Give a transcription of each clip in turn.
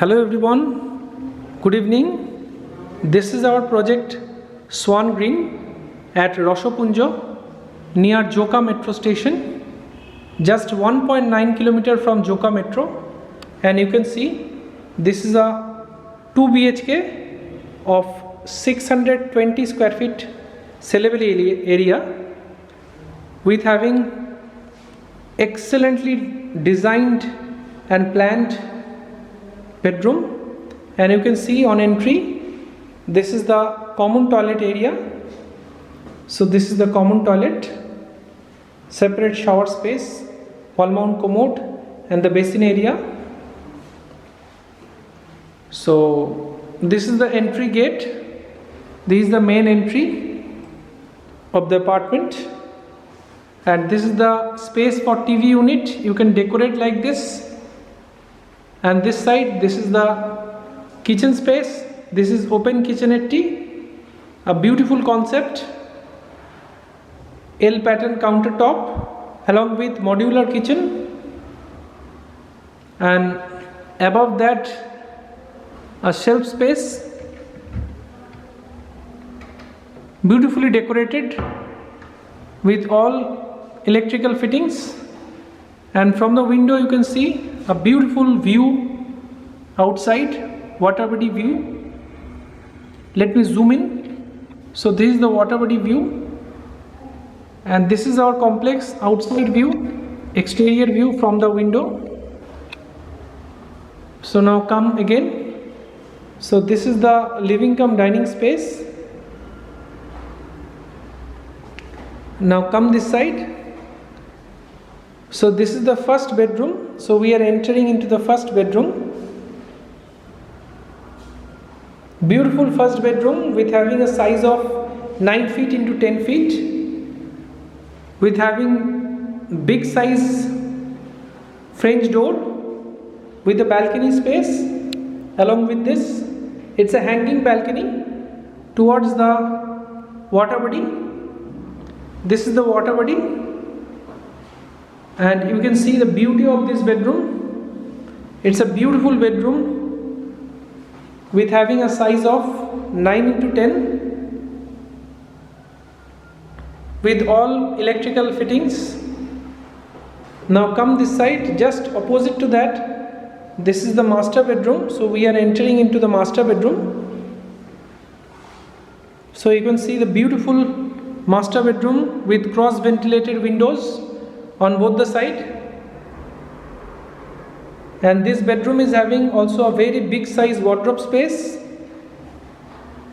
Hello everyone, good evening. This is our project Swan Green at Roshopunjo near Joka metro station, just 1.9 km from Joka metro. And you can see this is a 2 BHK of 620 square feet sellable area with having excellently designed and planned bedroom. And you can see on entry this is the common toilet area. So this is the common toilet, separate shower space, wall mount commode and the basin area. So this is the entry gate. This is the main entry of the apartment, and this is the space for TV unit. You can decorate like this. And this side, this is the kitchen space. This is open kitchenette, a beautiful concept. L pattern countertop along with modular kitchen, and above that a shelf space, beautifully decorated with all electrical fittings. And from the window you can see a beautiful view outside, water body view. Let me zoom in. So this is the water body view, and this is our complex outside view, exterior view from the window. So now come again. So this is the living cum dining space. Now come this side. So this is the first bedroom. So we are entering into the first bedroom. Beautiful first bedroom with having a size of 9 feet into 10 feet, with having big size French door with a balcony space. Along with this, it's a hanging balcony towards the water body. This is the water body, and you can see the beauty of this bedroom. It's a beautiful bedroom with having a size of 9 into 10 with all electrical fittings. Now come this side, just opposite to that, this is the master bedroom. So we are entering into the master bedroom. So you can see the beautiful master bedroom with cross ventilated windows on both the side. And this bedroom is having also a very big size wardrobe space,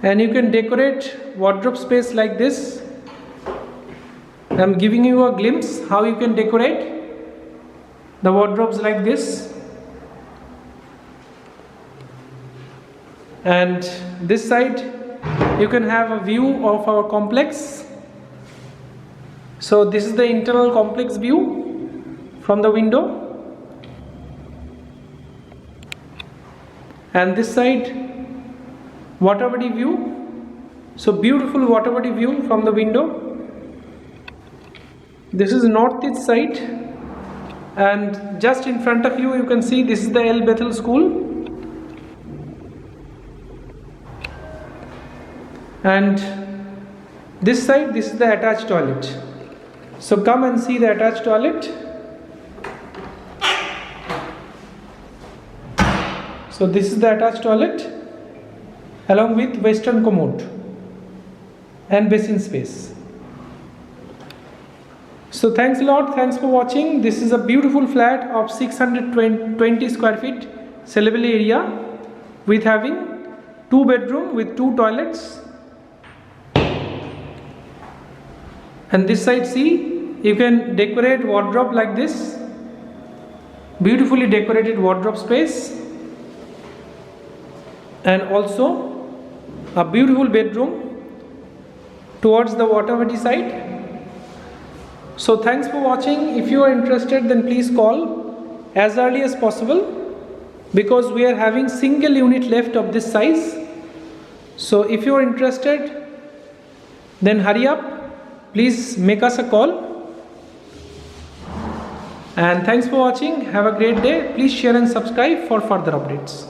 and you can decorate wardrobe space like this. I am giving you a glimpse how you can decorate the wardrobes like this. And this side you can have a view of our complex. So this is the internal complex view from the window. And this side, water body view. So beautiful water body view from the window. This is northeast side, and just in front of you, you can see this is the El Bethel School. And this side, this is the attached toilet. So come and see the attached toilet. So this is the attached toilet along with western commode and basin space. So thanks a lot. Thanks for watching. This is a beautiful flat of 620 square feet sellable area with having 2 bedroom with 2 toilets. And this side, see, you can decorate wardrobe like this. Beautifully decorated wardrobe space. And also a beautiful bedroom towards the water body side. So thanks for watching. If you are interested, then please call as early as possible, because we are having single unit left of this size. So if you are interested, then hurry up. Please make us a call. And thanks for watching. Have a great day. Please share and subscribe for further updates.